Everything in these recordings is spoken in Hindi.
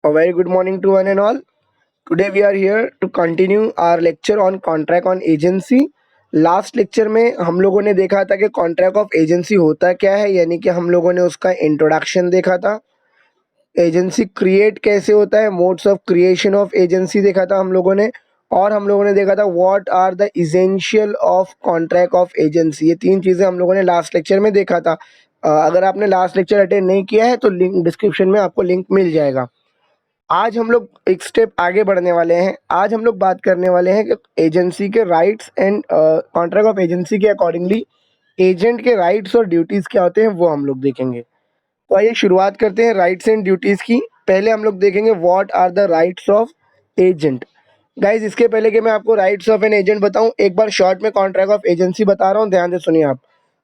A very good morning to one and all. Today we are here to continue our lecture on contract on agency. Last lecture में हम लोगों ने देखा था कि कॉन्ट्रैक्ट ऑफ एजेंसी होता क्या है, यानी कि हम लोगों ने उसका इंट्रोडक्शन देखा था। एजेंसी क्रिएट कैसे होता है, modes of creation of agency देखा था हम लोगों ने, और हम लोगों ने देखा था what are the essential of contract of agency. ये तीन चीज़ें हम लोगों ने लास्ट लेक्चर में देखा था। अगर आपने लास्ट लेक्चर अटेंड नहीं किया है तो लिंक डिस्क्रिप्शन में आपको लिंक मिल जाएगा। आज हम लोग एक स्टेप आगे बढ़ने वाले हैं। आज हम लोग बात करने वाले हैं कि एजेंसी के rights and contract of agency के अकॉर्डिंगली एजेंट के राइट्स और ड्यूटीज़ क्या होते हैं वो हम लोग देखेंगे। तो आइए शुरुआत करते हैं राइट्स एंड ड्यूटीज़ की। पहले हम लोग देखेंगे what are the rights of agent. Guys इसके पहले कि मैं आपको राइट्स ऑफ एन एजेंट बताऊं, एक बार शॉर्ट में कॉन्ट्रैक्ट ऑफ एजेंसी बता रहा हूं, ध्यान से सुनिए आप।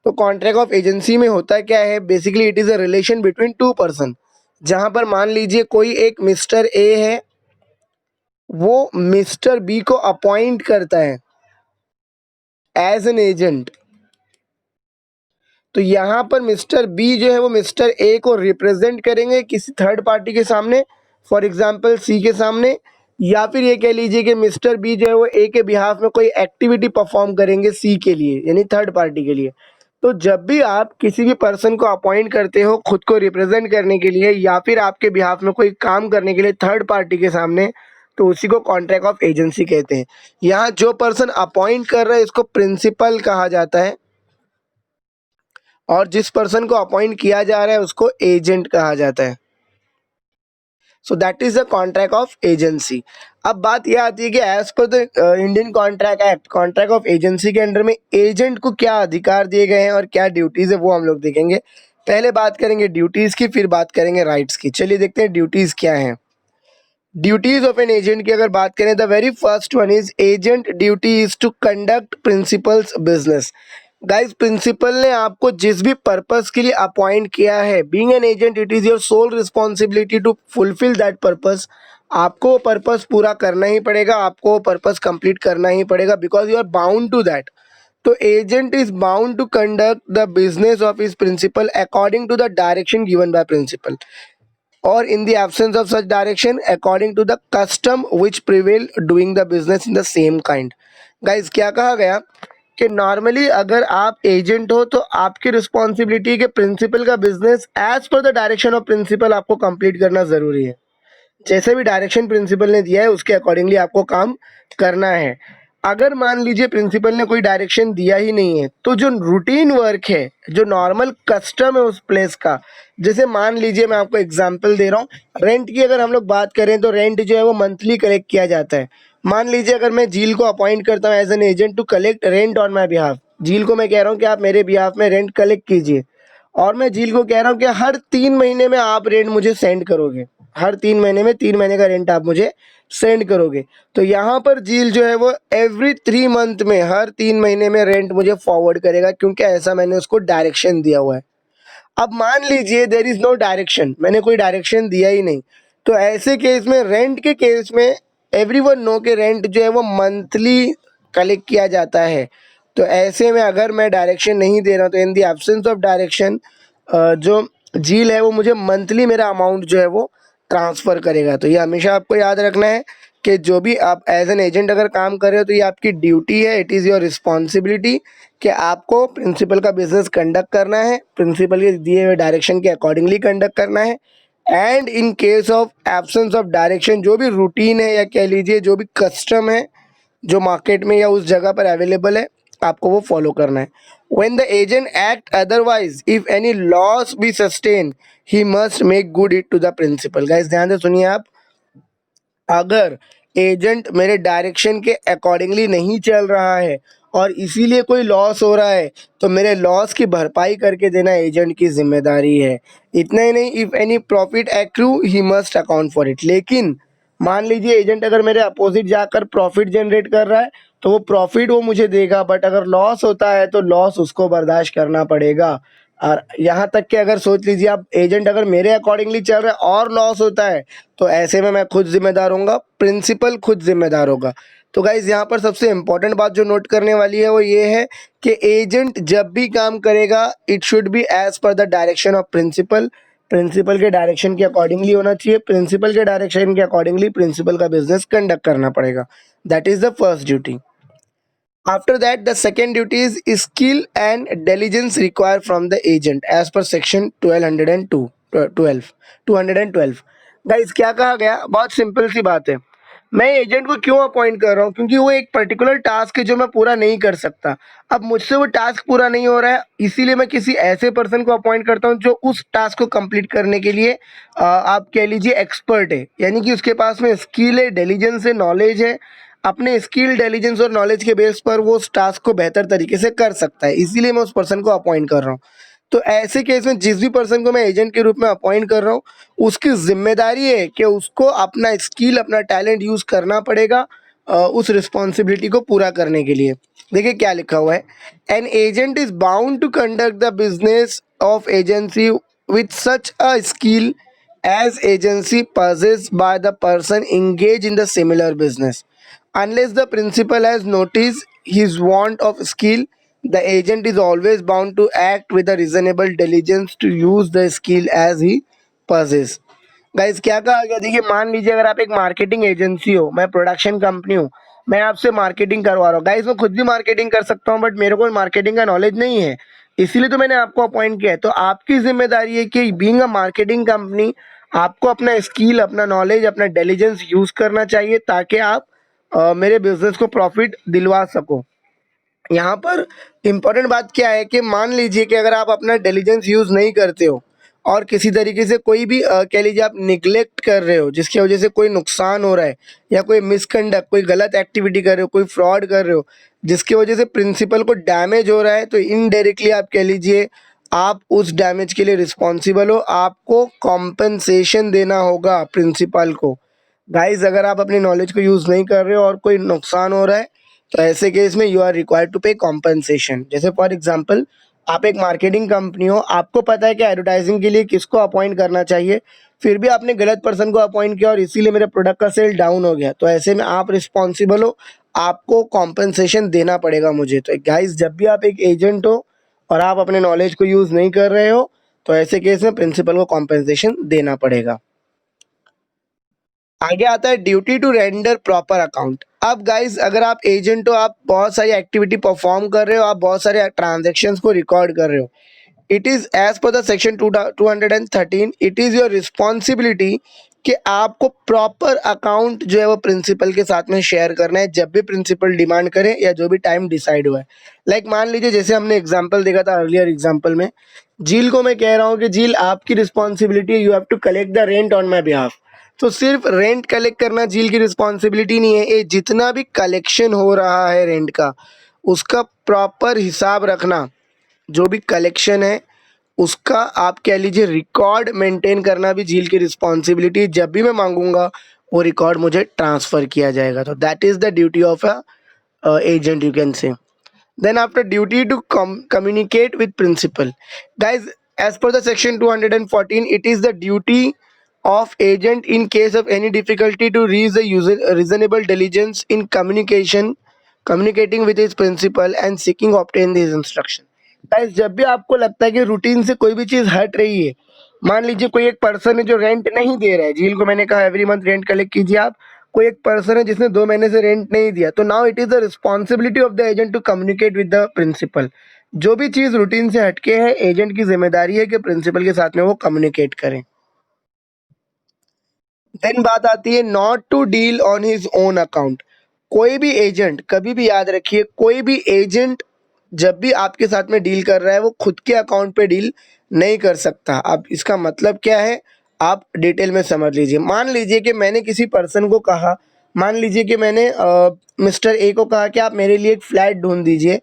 तो कॉन्ट्रैक्ट ऑफ एजेंसी में होता क्या है, basically it is a relation between two person. जहां पर मान लीजिए कोई एक मिस्टर ए है, वो मिस्टर बी को अपॉइंट करता है एज एन एजेंट। तो यहाँ पर मिस्टर बी जो है वो मिस्टर ए को रिप्रेजेंट करेंगे किसी थर्ड पार्टी के सामने, फॉर एग्जांपल सी के सामने, या फिर ये कह लीजिए कि मिस्टर बी जो है वो ए के बिहाफ में कोई एक्टिविटी परफॉर्म करेंगे सी के लिए, यानी थर्ड पार्टी के लिए। तो जब भी आप किसी भी पर्सन को अपॉइंट करते हो खुद को रिप्रेजेंट करने के लिए या फिर आपके बिहाफ में कोई काम करने के लिए थर्ड पार्टी के सामने, तो उसी को कॉन्ट्रैक्ट ऑफ एजेंसी कहते हैं। यहाँ जो पर्सन अपॉइंट कर रहा है इसको प्रिंसिपल कहा जाता है, और जिस पर्सन को अपॉइंट किया जा रहा है उसको एजेंट कहा जाता है। So that is the contract of agency. अब बात यह आती है कि as per the Indian contract act, contract of agency के अंडर में एजेंट को क्या अधिकार दिए गए हैं और क्या ड्यूटीज है वो हम लोग देखेंगे। पहले बात करेंगे ड्यूटीज की, फिर बात करेंगे राइट्स की। चलिए देखते हैं ड्यूटीज क्या हैं। ड्यूटीज ऑफ एन एजेंट की अगर बात करें, the very first one is agent duty is to conduct principal's business. Guys principal ने आपको जिस भी पर्पस के लिए अपॉइंट किया है, being an agent it is your sole responsibility to fulfil that purpose. आपको वो पर्पस पूरा करना ही पड़ेगा, आपको वो पर्पस कंप्लीट करना ही पड़ेगा, because you are bound to that. तो agent is bound to conduct the business of his principal according to the direction given by principal, or in the absence of such direction according to the custom which prevail doing the business in the same kind। Guys क्या कहा गया कि नॉर्मली अगर आप एजेंट हो तो आपकी रिस्पॉन्सिबिलिटी के प्रिंसिपल का business as per the direction of principal आपको कंप्लीट करना ज़रूरी है। जैसे भी डायरेक्शन प्रिंसिपल ने दिया है उसके अकॉर्डिंगली आपको काम करना है। अगर मान लीजिए प्रिंसिपल ने कोई डायरेक्शन दिया ही नहीं है तो जो रूटीन वर्क है, जो नॉर्मल कस्टम है उस प्लेस का, जैसे मान लीजिए मैं आपको एग्जांपल दे रहा हूँ, रेंट की अगर हम लोग बात करें तो रेंट जो है वो मंथली कलेक्ट किया जाता है। मान लीजिए अगर मैं झील को अपॉइंट करता हूँ as an agent to collect rent on my behalf, झील को मैं कह रहा हूँ कि आप मेरे बिहाफ में रेंट कलेक्ट कीजिए, और मैं झील को कह रहा हूँ कि हर 3 महीने में आप रेंट मुझे सेंड करोगे, हर 3 महीने में 3 महीने का रेंट आप मुझे सेंड करोगे। तो यहाँ पर झील जो है वो एवरी 3 मंथ में, हर 3 महीने में रेंट मुझे फॉरवर्ड करेगा, क्योंकि ऐसा मैंने उसको डायरेक्शन दिया हुआ है। अब मान लीजिए देर इज़ नो डायरेक्शन, मैंने कोई डायरेक्शन दिया ही नहीं, तो ऐसे केस में, रेंट के केस में, एवरीवन नो के रेंट जो है वो मंथली कलेक्ट किया जाता है। तो ऐसे में अगर मैं डायरेक्शन नहीं दे रहा हूँ तो इन दी एब्सेंस ऑफ डायरेक्शन जो झील है वो मुझे मंथली मेरा अमाउंट जो है वो ट्रांसफ़र करेगा। तो ये हमेशा आपको याद रखना है कि जो भी आप एज एन एजेंट अगर काम कर रहे हो तो ये आपकी ड्यूटी है, इट इज़ योर रिस्पॉन्सिबिलिटी कि आपको प्रिंसिपल का बिजनेस कंडक्ट करना है, प्रिंसिपल के दिए हुए डायरेक्शन के अकॉर्डिंगली कंडक्ट करना है। And in case of absence of direction, जो भी रूटीन है या कह लीजिए जो भी कस्टम है जो मार्केट में या उस जगह पर अवेलेबल है, आपको वो फॉलो करना है। When the agent act otherwise, if any loss be sustained, he must make good it to the principal। Guys ध्यान से सुनिए आप, अगर एजेंट मेरे डायरेक्शन के अकॉर्डिंगली नहीं चल रहा है और इसीलिए कोई लॉस हो रहा है तो मेरे लॉस की भरपाई करके देना एजेंट की जिम्मेदारी है। इतना ही नहीं, if any profit accrue he must account for it. लेकिन मान लीजिए एजेंट अगर मेरे अपोजिट जाकर प्रॉफिट जनरेट कर रहा है तो वो प्रॉफिट वो मुझे देगा, बट अगर लॉस होता है तो लॉस उसको बर्दाश्त करना पड़ेगा। और यहाँ तक कि अगर सोच लीजिए आप, एजेंट अगर मेरे अकॉर्डिंगली चल रहा है और लॉस होता है तो ऐसे में मैं खुद जिम्मेदार होऊंगा, प्रिंसिपल खुद जिम्मेदार होगा। तो गाइज यहाँ पर सबसे इम्पोर्टेंट बात जो नोट करने वाली है वो ये है कि एजेंट जब भी काम करेगा it should be as per the direction of principal, principal के डायरेक्शन के अकॉर्डिंगली होना चाहिए, प्रिंसिपल के डायरेक्शन के अकॉर्डिंगली प्रिंसिपल का बिजनेस कंडक्ट करना पड़ेगा। That is the first duty. After that, the second duty is skill and diligence required from the agent as per section 1202 12 212। Guys क्या कहा गया, बहुत सिंपल सी बात है। मैं एजेंट को क्यों अपॉइंट कर रहा हूँ, क्योंकि वो एक पर्टिकुलर टास्क है जो मैं पूरा नहीं कर सकता। अब मुझसे वो टास्क पूरा नहीं हो रहा है, इसीलिए मैं किसी ऐसे पर्सन को अपॉइंट करता हूँ जो उस टास्क को कंप्लीट करने के लिए आप कह लीजिए एक्सपर्ट है, यानी कि उसके पास में स्किल है, डिलीजेंस है, नॉलेज है। अपने स्किल, इंटेलिजेंस और नॉलेज के बेस पर वो उस टास्क को बेहतर तरीके से कर सकता है, इसीलिए मैं उस पर्सन को अपॉइंट कर रहा हूँ। तो ऐसे केस में जिस भी पर्सन को मैं एजेंट के रूप में अपॉइंट कर रहा हूँ, उसकी जिम्मेदारी है कि उसको अपना स्किल, अपना टैलेंट यूज़ करना पड़ेगा उस रिस्पॉन्सिबिलिटी को पूरा करने के लिए। देखिए क्या लिखा हुआ है, an agent is bound to conduct the business of agency with such a skill as agency possessed by the person engaged in the similar business. Unless the principal has noticed his want of skill, the agent is always bound to act with a reasonable diligence to use the skill as he possesses. Guys क्या कहा गया, देखिए मान लीजिए अगर आप एक मार्केटिंग एजेंसी हो, मैं प्रोडक्शन कंपनी हूँ, मैं आपसे मार्केटिंग करवा रहा हूँ। गाइस मैं खुद भी मार्केटिंग कर सकता हूँ, बट मेरे को मार्केटिंग का नॉलेज नहीं है, इसीलिए तो मैंने आपको अपॉइंट किया है। तो आपकी जिम्मेदारी है कि बीइंग अ मार्केटिंग कंपनी आपको अपना स्किल, अपना नॉलेज, अपना इंटेलिजेंस यूज करना चाहिए ताकि आप मेरे बिजनेस को प्रॉफिट दिलवा सको। यहाँ पर इम्पोर्टेंट बात क्या है कि मान लीजिए कि अगर आप अपना इंटेलिजेंस यूज़ नहीं करते हो और किसी तरीके से कोई भी कह लीजिए आप निगलेक्ट कर रहे हो, जिसकी वजह से कोई नुकसान हो रहा है या कोई मिसकंडक्ट, कोई गलत एक्टिविटी कर रहे हो, कोई फ्रॉड कर रहे हो, जिसकी वजह से प्रिंसिपल को डैमेज हो रहा है, तो इनडायरेक्टली आप कह लीजिए आप उस डैमेज के लिए रिस्पॉन्सिबल हो, आपको कॉम्पेंसेशन देना होगा प्रिंसिपल को। गाइज अगर आप अपनी नॉलेज को यूज़ नहीं कर रहे हो और कोई नुकसान हो रहा है, तो ऐसे केस में यू आर रिक्वायर्ड टू पे कॉम्पनसेशन। जैसे फॉर एग्जांपल आप एक मार्केटिंग कंपनी हो, आपको पता है कि एडवर्टाइजिंग के लिए किसको अपॉइंट करना चाहिए, फिर भी आपने गलत पर्सन को अपॉइंट किया और इसीलिए मेरे प्रोडक्ट का सेल डाउन हो गया, तो ऐसे में आप रिस्पॉन्सिबल हो, आपको कॉम्पनसेशन देना पड़ेगा मुझे। तो गाइज जब भी आप एक एजेंट हो और आप अपने नॉलेज को यूज़ नहीं कर रहे हो, तो ऐसे केस में प्रिंसिपल को कॉम्पनसेशन देना पड़ेगा। आगे आता है duty to render proper account. अब गाइस अगर आप एजेंट हो, आप बहुत सारी एक्टिविटी परफॉर्म कर रहे हो, आप बहुत सारे ट्रांजेक्शन्स को रिकॉर्ड कर रहे हो, it is as per the section 213 it is your responsibility कि आपको प्रॉपर अकाउंट जो है वो प्रिंसिपल के साथ में शेयर करना है जब भी प्रिंसिपल डिमांड करे या जो भी टाइम डिसाइड हुआ है। लाइक मान लीजिए जैसे हमने एग्जांपल देखा था अर्लियर एग्जांपल में, झील को मैं कह रहा हूँ कि झील आपकी responsibility, you have to collect the rent on my behalf. तो सिर्फ रेंट कलेक्ट करना झील की रिस्पॉन्सिबिलिटी नहीं है, ये जितना भी कलेक्शन हो रहा है रेंट का, उसका प्रॉपर हिसाब रखना, जो भी कलेक्शन है उसका आप कह लीजिए रिकॉर्ड मेंटेन करना भी झील की रिस्पॉन्सिबिलिटी। जब भी मैं मांगूंगा वो रिकॉर्ड मुझे ट्रांसफ़र किया जाएगा। तो that is the duty of a agent, you can say. Then after duty to communicate with principal, guys as per the section 214 it is the duty of agent in case of any difficulty to reach the user reasonable diligence in communicating with his principal and seeking obtain his instruction। Guys जब भी आपको लगता है कि रूटीन से कोई भी चीज़ हट रही है, मान लीजिए कोई एक पर्सन है जो रेंट नहीं दे रहा है, झील को मैंने कहा एवरी मंथ रेंट कलेक्ट कीजिए आप, कोई एक पर्सन है जिसने 2 महीने से रेंट नहीं दिया, तो now it is the responsibility of the agent to communicate with the principal. जो भी चीज़ रूटीन से हटके है, एजेंट की जिम्मेदारी है कि प्रिंसिपल के साथ में वो कम्युनिकेट करें। देन बात आती है not to deal on his own account. कोई भी एजेंट, कभी भी याद रखिए, कोई भी एजेंट जब भी आपके साथ में डील कर रहा है वो खुद के अकाउंट पे डील नहीं कर सकता। अब इसका मतलब क्या है, आप डिटेल में समझ लीजिए। मान लीजिए कि मैंने किसी पर्सन को कहा, मान लीजिए कि मैंने मिस्टर ए को कहा कि आप मेरे लिए एक फ्लैट ढूंढ दीजिए।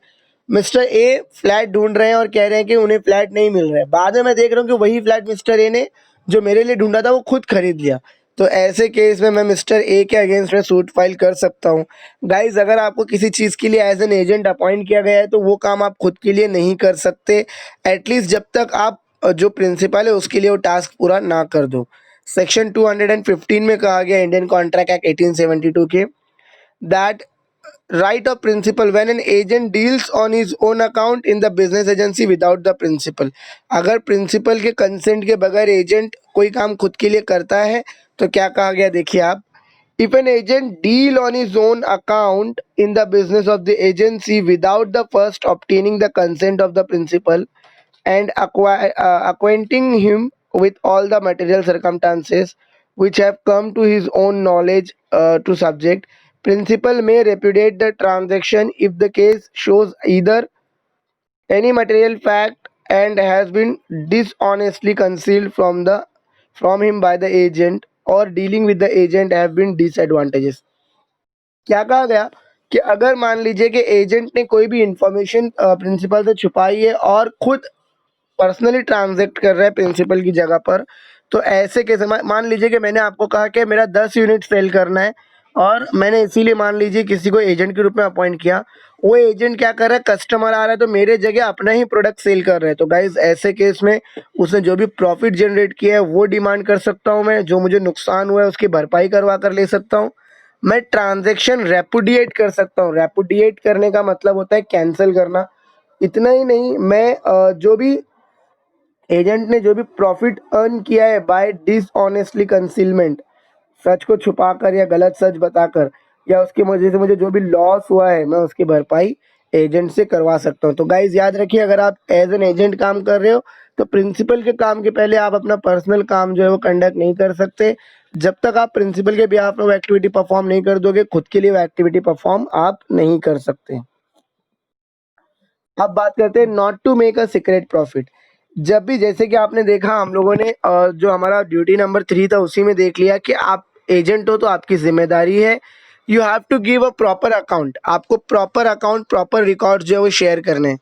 मिस्टर ए फ्लैट ढूंढ रहे हैं और कह रहे हैं कि उन्हें फ्लैट नहीं मिल रहा है। बाद में मैं देख रहा हूँ कि वही फ्लैट मिस्टर ए ने जो मेरे लिए ढूंढा था वो खुद खरीद लिया। तो ऐसे केस में मैं मिस्टर ए के अगेंस्ट में सूट फाइल कर सकता हूँ। गाइज अगर आपको किसी चीज़ के लिए एज एन एजेंट अपॉइंट किया गया है तो वो काम आप खुद के लिए नहीं कर सकते, एटलीस्ट जब तक आप जो प्रिंसिपल है उसके लिए वो टास्क पूरा ना कर दो। सेक्शन 215 में कहा गया इंडियन कॉन्ट्रैक्ट एक्ट 1872 के that right of principal when an agent deals on his own account in the business agency without the principal। अगर प्रिंसिपल के कंसेंट के बगैर एजेंट कोई काम खुद के लिए करता है तो क्या कहा गया, देखिए आप। If an agent deal on his own account in the business of the agency without the first obtaining the consent of the principal and acquainting him with all the material circumstances which have come to his own knowledge to subject, principal may repudiate the transaction if the case shows either any material fact and has been dishonestly concealed from him by the agent or dealing with the agent have been disadvantages। क्या कहा गया कि अगर मान लीजिए कि एजेंट ने कोई भी इंफॉर्मेशन प्रिंसिपल से छुपाई है और खुद पर्सनली ट्रांजैक्ट कर रहा है प्रिंसिपल की जगह पर, तो ऐसे केस मान लीजिए कि मैंने आपको कहा कि मेरा 10 यूनिट सेल करना है और मैंने इसीलिए मान लीजिए किसी को एजेंट के रूप में अपॉइंट किया। वो एजेंट क्या कर रहा है, कस्टमर आ रहा है तो मेरे जगह अपना ही प्रोडक्ट सेल कर रहा है, तो गाइज ऐसे केस में उसने जो भी प्रॉफिट जनरेट किया है वो डिमांड कर सकता हूँ मैं, जो मुझे नुकसान हुआ है उसकी भरपाई करवा कर ले सकता हूँ। मैं ट्रांजेक्शन रेपुडिएट कर सकता हूँ। रेपुडिएट करने का मतलब होता है कैंसिल करना। इतना ही नहीं, मैं जो भी एजेंट ने जो भी प्रॉफिट अर्न किया है बाय डिसऑनेस्टली कंसीलमेंट, सच को छुपाकर या गलत सच बताकर, या उसकी वजह से मुझे जो भी लॉस हुआ है मैं उसकी भरपाई एजेंट से करवा सकता हूँ। तो गाइज याद रखिए, अगर आप एज एन एजेंट काम कर रहे हो तो प्रिंसिपल के काम के पहले आप अपना पर्सनल काम जो है वो कंडक्ट नहीं कर सकते। जब तक आप प्रिंसिपल के बिहाफ में वो एक्टिविटी परफॉर्म नहीं कर दोगे, खुद के लिए वो एक्टिविटी परफॉर्म आप नहीं कर सकते। अब बात करते हैं not to make a secret profit. जब भी, जैसे कि आपने देखा हम लोगों ने जो हमारा ड्यूटी नंबर 3 था उसी में देख लिया कि आप एजेंट हो तो आपकी जिम्मेदारी है, you have to give a proper account. आपको प्रॉपर अकाउंट, प्रॉपर रिकॉर्ड जो है वो शेयर करने हैं।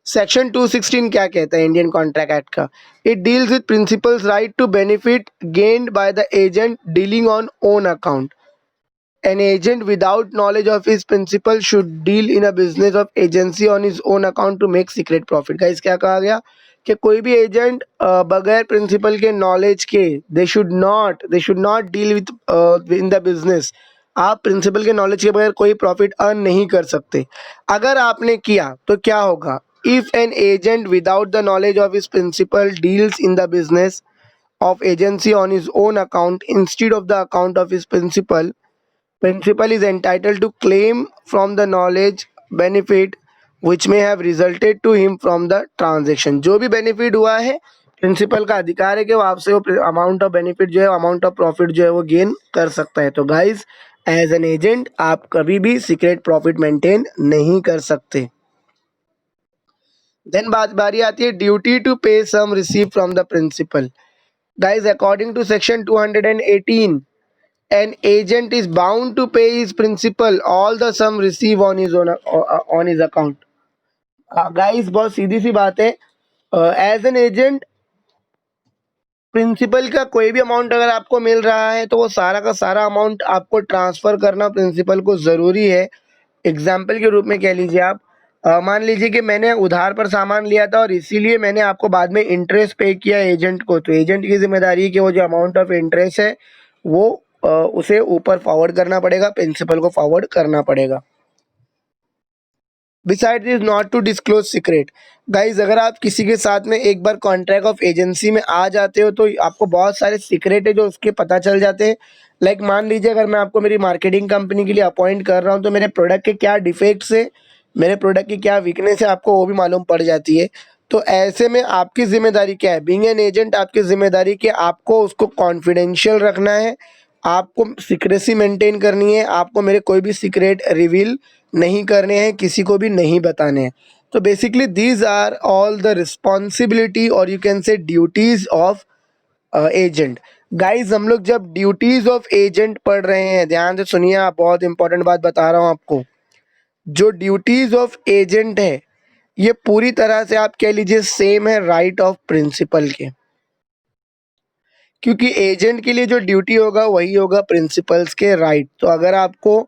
सेक्शन 216 क्या कहता है इंडियन कॉन्ट्रैक्ट एक्ट का? It deals with principal's right to benefit gained by the agent dealing on own account. An agent without knowledge of his principal should deal in a business of agency on his own account to make secret profit। Guys क्या कहा गया कि कोई भी एजेंट बगैर प्रिंसिपल के नॉलेज के they should not deal with in the business. आप प्रिंसिपल के नॉलेज के बगैर कोई प्रॉफिट अर्न नहीं कर सकते। अगर आपने किया तो क्या होगा? If an agent without the knowledge of his principal deals in the business of agency on his own account instead of the account of his principal is entitled to claim from the knowledge benefit which may have resulted to him from the transaction। जो भी बेनिफिट हुआ है प्रिंसिपल का अधिकार है कि वो आपसे वो अमाउंट ऑफ बेनिफिट जो है, अमाउंट ऑफ प्रॉफिट जो है वो गेन कर सकता है। तो गाइज एज एन एजेंट आप कभी भी सीक्रेट प्रॉफिट मेंटेन नहीं कर सकते। देन बारी आती है duty to pay sum receive from the principal. Guys according to section 218 an agent is bound to pay his principal all the sum receive on his own on his account। Guys बहुत सीधी सी बात है, एज एन एजेंट प्रिंसिपल का कोई भी अमाउंट अगर आपको मिल रहा है तो वो सारा का सारा अमाउंट आपको ट्रांसफ़र करना प्रिंसिपल को ज़रूरी है। एग्जाम्पल के रूप में कह लीजिए आप, मान लीजिए कि मैंने उधार पर सामान लिया था और इसीलिए मैंने आपको बाद में इंटरेस्ट पे किया एजेंट को, तो एजेंट की जिम्मेदारी है कि वो जो अमाउंट ऑफ इंटरेस्ट है वो उसे ऊपर फॉरवर्ड करना पड़ेगा, प्रिंसिपल को फॉरवर्ड करना पड़ेगा। Beside this not to disclose secret. Guys अगर आप किसी के साथ में एक बार कॉन्ट्रैक्ट ऑफ एजेंसी में आ जाते हो तो आपको बहुत सारे सीक्रेट है जो उसके पता चल जाते हैं। लाइक मान लीजिए अगर मैं आपको मेरी मार्केटिंग कंपनी के लिए अपॉइंट कर रहा हूँ तो मेरे प्रोडक्ट के क्या डिफेक्ट्स है, मेरे प्रोडक्ट की क्या वीकनेस है, आपको वो भी मालूम पड़ जाती है। तो ऐसे में आपकी जिम्मेदारी क्या है? बीइंग एन एजेंट आपकी जिम्मेदारी कि आपको उसको कॉन्फिडेंशियल रखना है, आपको सिक्रेसी मेंटेन करनी है, आपको मेरे कोई भी सीक्रेट रिवील नहीं करने हैं, किसी को भी नहीं बताने हैं। तो basically these are all the responsibility और you can say duties of agent. Guys हम लोग जब ड्यूटीज ऑफ एजेंट पढ़ रहे हैं, ध्यान से सुनिए, आप बहुत इंपॉर्टेंट बात बता रहा हूँ आपको। जो ड्यूटीज ऑफ एजेंट है ये पूरी तरह से आप कह लीजिए सेम है राइट ऑफ प्रिंसिपल के, क्योंकि एजेंट के लिए जो ड्यूटी होगा वही होगा प्रिंसिपल्स के राइट। तो अगर आपको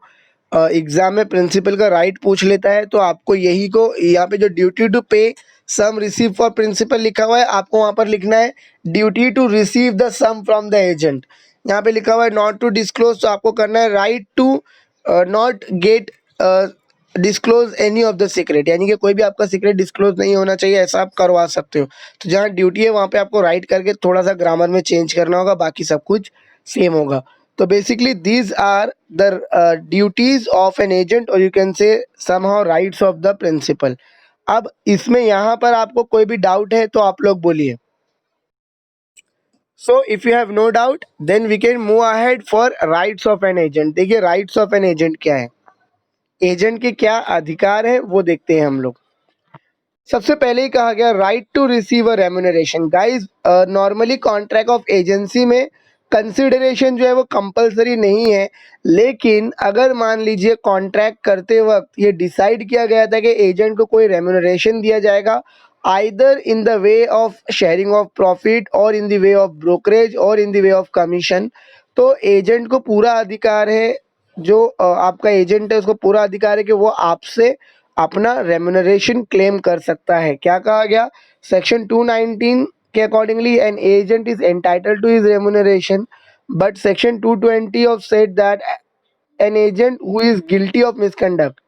एग्जाम में प्रिंसिपल का राइट पूछ लेता है तो आपको यही को यहाँ पे जो duty to pay sum receive for principal लिखा हुआ है, आपको वहाँ पर लिखना है duty to receive the sum from the agent. यहाँ पे लिखा हुआ है नॉट टू डिस्क्लोज, तो आपको करना है right to not get disclose any of the secret, यानी कि कोई भी आपका सीक्रेट डिस्क्लोज नहीं होना चाहिए, ऐसा आप करवा सकते हो। तो जहाँ ड्यूटी है वहाँ पे आपको राइट करके थोड़ा सा ग्रामर में चेंज करना होगा, बाकी सब कुछ सेम होगा। तो basically these are the duties of an agent, और you can say somehow rights of the principal. अब इसमें यहाँ पर आपको कोई भी डाउट है तो आप लोग बोलिए। So if you have no doubt then we can move ahead for rights of an agent. देखिए राइट्स ऑफ एन एजेंट क्या है, एजेंट के क्या अधिकार है वो देखते हैं हम लोग। सबसे पहले ही कहा गया right to receive a remuneration. Guys normally contract of agency में कंसिडरेशन जो है वो कंपलसरी नहीं है, लेकिन अगर मान लीजिए कॉन्ट्रैक्ट करते वक्त ये डिसाइड किया गया था कि एजेंट को कोई रेम्यूनरेशन दिया जाएगा, either in the way of sharing of profit और in the way of brokerage और in the way of commission, तो एजेंट को पूरा अधिकार है, जो आपका एजेंट है उसको पूरा अधिकार है कि वो आपसे अपना रेम्यूनरेशन क्लेम कर सकता है। क्या कहा गया, सेक्शन 219 के accordingly an agent is entitled to his remuneration, but section 220 of said that an agent who is guilty of misconduct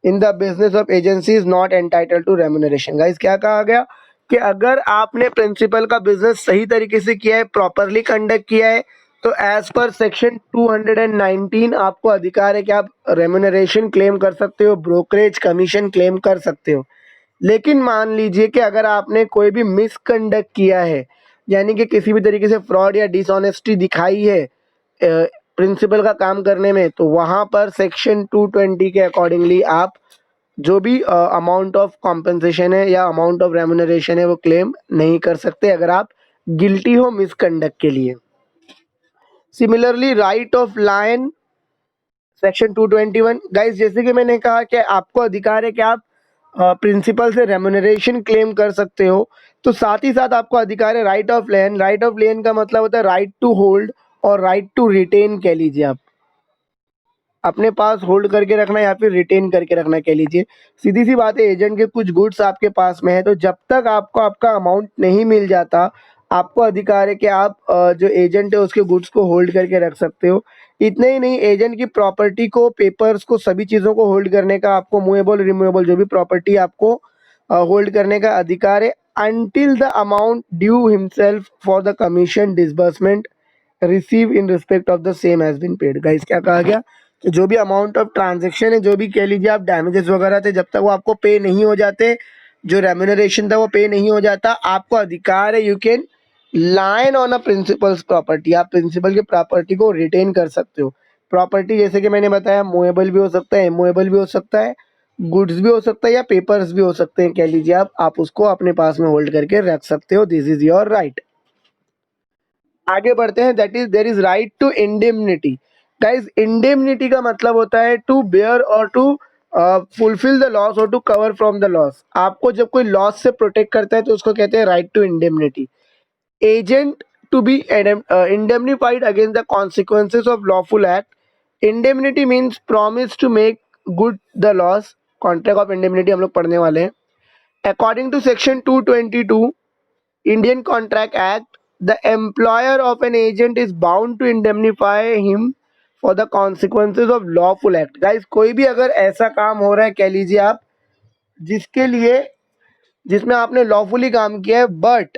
in the business of agency is not entitled to remuneration. Guys क्या कहा गया कि अगर आपने प्रिंसिपल का बिजनेस सही तरीके से किया है, प्रॉपरली कंडक्ट किया है, तो एज पर सेक्शन 219 आपको अधिकार है कि आप रेम्यूनरेशन क्लेम कर सकते हो, ब्रोकरेज कमीशन क्लेम कर सकते हो। लेकिन मान लीजिए कि अगर आपने कोई भी मिसकंडक्ट किया है, यानी कि किसी भी तरीके से फ्रॉड या डिसऑनेस्टी दिखाई है प्रिंसिपल का काम करने में, तो वहाँ पर सेक्शन 220 के अकॉर्डिंगली आप जो भी अमाउंट ऑफ कॉम्पेंसेशन है या अमाउंट ऑफ रेम्यूनरेशन है वो क्लेम नहीं कर सकते अगर आप गिल्टी हो मिसकंडक्ट के लिए। Similarly right of lien section 221। Guys जैसे कि मैंने कहा कि आपको अधिकार है कि आप प्रिंसिपल से रेम्यूनरेशन क्लेम कर सकते हो, तो साथ ही साथ आपको अधिकार है right of lien. Right of lien का मतलब होता है राइट टू होल्ड और राइट टू रिटेन, कह लीजिए आप अपने पास होल्ड करके रखना या फिर रिटेन करके रखना कह लीजिए। सीधी सी बात है, एजेंट के कुछ गुड्स आपके पास में है, तो जब तक आपको आपका अमाउंट नहीं मिल जाता, आपको अधिकार है कि आप जो एजेंट है उसके गुड्स को होल्ड करके रख सकते हो। इतने ही नहीं, एजेंट की प्रॉपर्टी को, पेपर्स को, सभी चीज़ों को होल्ड करने का आपको मूवेबल रिमूवेबल जो भी प्रॉपर्टी आपको होल्ड करने का अधिकार है, until the amount due himself for the commission disbursement receive in respect of the same has been paid. Guys क्या कहा गया कि जो भी अमाउंट ऑफ ट्रांजैक्शन है, जो भी कह लीजिए आप डैमेजेस वगैरह थे, जब तक वो आपको पे नहीं हो जाते, जो रेम्यूनरेशन था वो पे नहीं हो जाता, आपको अधिकार है, you can line on a principles property, आप प्रिंसिपल की प्रॉपर्टी को रिटेन कर सकते हो। प्रॉपर्टी जैसे कि मैंने बताया मूवेबल भी हो सकता है, इमूवेबल भी हो सकता है, गुड्स भी हो सकता है या पेपर्स भी हो सकते हैं, कह लीजिए आप उसको अपने पास में होल्ड करके रख सकते हो। This is your right. आगे बढ़ते हैं, that is there is right to indemnity. Guys indemnity का मतलब होता है टू बेयर और टू फुलफिल द लॉस और to cover from the loss. आपको जब कोई लॉस से प्रोटेक्ट करता है तो उसको कहते हैं right to indemnity. Agent to be indemnified against the consequences of lawful act. Indemnity means promise to make good the loss. Contract of indemnity हम लोग पढ़ने वाले हैं। According to section 222 Indian Contract Act, the employer of an agent is bound to indemnify him for the consequences of lawful act. Guys कोई भी अगर ऐसा काम हो रहा है, कह लीजिए आप, जिसके लिए, जिसमें आपने लॉफुली काम किया है, बट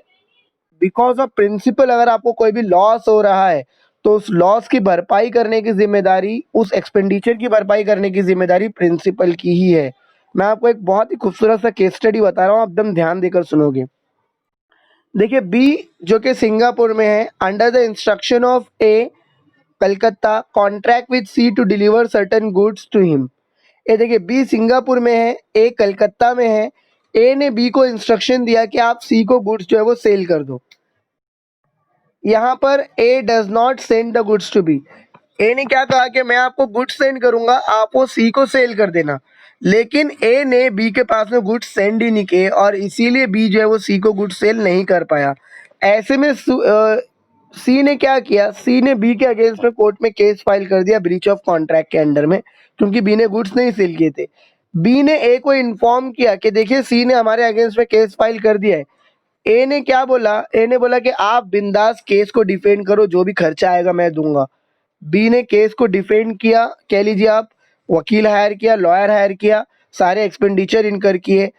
बिकॉज ऑफ प्रिंसिपल अगर आपको कोई भी लॉस हो रहा है, तो उस लॉस की भरपाई करने की जिम्मेदारी, उस एक्सपेंडिचर की भरपाई करने की जिम्मेदारी प्रिंसिपल की ही है। मैं आपको एक बहुत ही खूबसूरत सा केस स्टडी बता रहा हूँ, आप एकदम ध्यान देकर सुनोगे। देखिए बी जो कि सिंगापुर में है, under the instruction of A Calcutta contract with C to deliver certain goods to him. ये देखिए बी सिंगापुर में है, ए कलकत्ता में है। ए ने बी को इंस्ट्रक्शन दिया कि आप सी को गुड्स जो है वो सेल कर दो। यहाँ पर A does not send the goods to B. A ने क्या कहा कि मैं आपको गुड्स सेंड करूंगा, आप वो सी को सेल कर देना, लेकिन ए ने बी के पास में गुड्स सेंड ही नहीं किए और इसीलिए बी जो है वो सी को गुड्स सेल नहीं कर पाया। ऐसे में सी ने क्या किया, सी ने बी के अगेंस्ट में कोर्ट में केस फाइल कर दिया ब्रीच ऑफ कॉन्ट्रैक्ट के अंडर में, क्योंकि बी ने गुड्स नहीं सेल किए थे। बी ने ए को इन्फॉर्म किया कि देखिए सी ने हमारे अगेंस्ट में केस फाइल कर दिया है। ए ने क्या बोला, ए ने बोला कि आप बिंदास केस को डिफेंड करो, जो भी खर्चा आएगा मैं दूंगा। बी ने केस को डिफेंड किया, कह लीजिए आप, वकील हायर किया, लॉयर हायर किया, सारे एक्सपेंडिचर इनकर किए।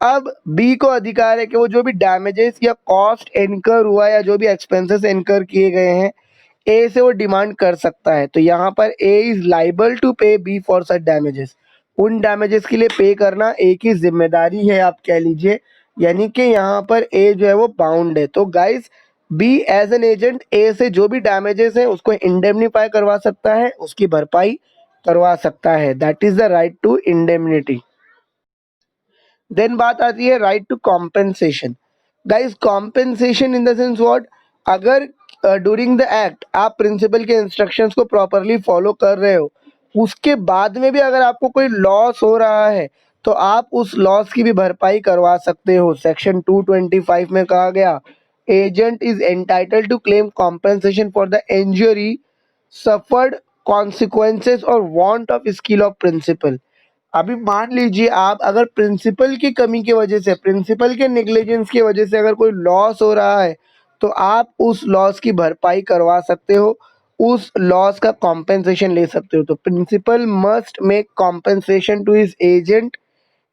अब बी को अधिकार है कि वो जो भी डैमेजेस या कॉस्ट इनकर हुआ या जो भी एक्सपेंसेस इनकर किए गए हैं, ए से वो डिमांड कर सकता है। तो यहाँ पर ए इज लाइबल टू पे बी फॉर सच डैमेजेस। उन डैमेजेस के लिए पे करना ए की जिम्मेदारी है, आप कह लीजिए। यानी कि यहाँ पर ए जो है वो बाउंड है। तो guys, B as an agent A से जो भी डैमेजेस है उसको इंडेमनीफाई करवा सकता है, उसकी भरपाई करवा सकता है। That is the right to indemnity. Then बात आती है right to compensation. Guys, compensation in the sense what, अगर ड्यूरिंग द एक्ट आप प्रिंसिपल के इंस्ट्रक्शंस को प्रॉपरली फॉलो कर रहे हो, उसके बाद में भी अगर आपको कोई लॉस हो रहा है तो आप उस लॉस की भी भरपाई करवा सकते हो। सेक्शन 225 में कहा गया, agent is entitled to claim compensation for the injury suffered, consequences और want of skill of principal. अभी मान लीजिए आप अगर प्रिंसिपल की कमी की वजह से, प्रिंसिपल के नेग्लिजेंस की वजह से अगर कोई लॉस हो रहा है तो आप उस लॉस की भरपाई करवा सकते हो, उस लॉस का कॉम्पेंसेशन ले सकते हो। तो principal must make compensation to his agent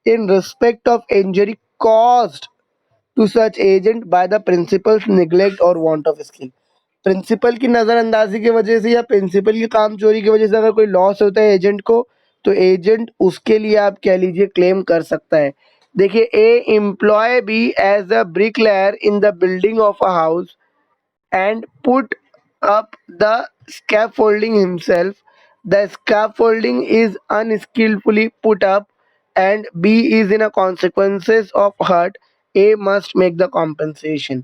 in respect of injury caused to such agent by the principal's neglect और वांट ऑफ स्किल। प्रिंसिपल की नज़रअंदाजी की वजह से या प्रिंसिपल की काम चोरी की वजह से अगर कोई लॉस होता है एजेंट को, तो एजेंट उसके लिए आप कह लीजिए क्लेम कर सकता है। देखिए, A employ B as a bricklayer in the building of a house and put up the scaffolding himself. The scaffolding is unskillfully put up and B is in a consequences of hurt. A must make the compensation.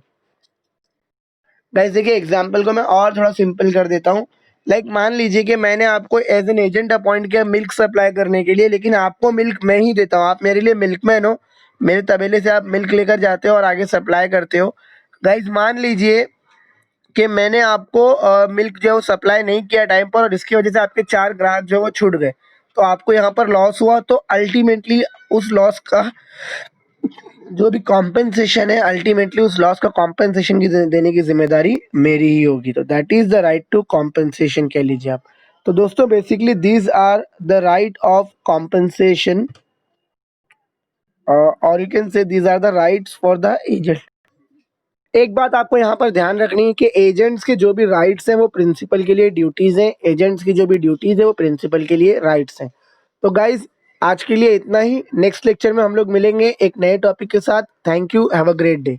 Guys देखिए, एग्जाम्पल को मैं और थोड़ा सिंपल कर देता हूँ। लाइक मान लीजिए कि मैंने आपको एज एन एजेंट अपॉइंट किया मिल्क सप्लाई करने के लिए, लेकिन आपको मिल्क मैं ही देता हूँ, आप मेरे लिए मिल्कमैन हो, मेरे तबेले से आप मिल्क लेकर जाते हो और आगे सप्लाई करते हो। गाइस मान लीजिए कि मैंने आपको मिल्क जो है वो सप्लाई नहीं किया टाइम पर और इसकी वजह से आपके 4 ग्राहक जो है वो छूट गए, तो आपको यहाँ पर लॉस हुआ। तो अल्टीमेटली उस लॉस का जो भी कॉम्पेंसेशन है, अल्टीमेटली उस लॉस का कॉम्पेंसेशन की देने की जिम्मेदारी मेरी ही होगी। तो that is the right to compensation कह लीजिए आप। तो दोस्तों, basically these are the right of compensation, और you can say these are the rights for the agent. एक बात आपको यहाँ पर ध्यान रखनी है कि एजेंट्स के जो भी राइट्स हैं वो प्रिंसिपल के लिए ड्यूटीज़ हैं, एजेंट्स की जो भी ड्यूटीज़ है वो प्रिंसिपल के लिए राइट्स हैं। तो गाइज, आज के लिए इतना ही। नेक्स्ट लेक्चर में हम लोग मिलेंगे एक नए टॉपिक के साथ। Thank you, have a great day.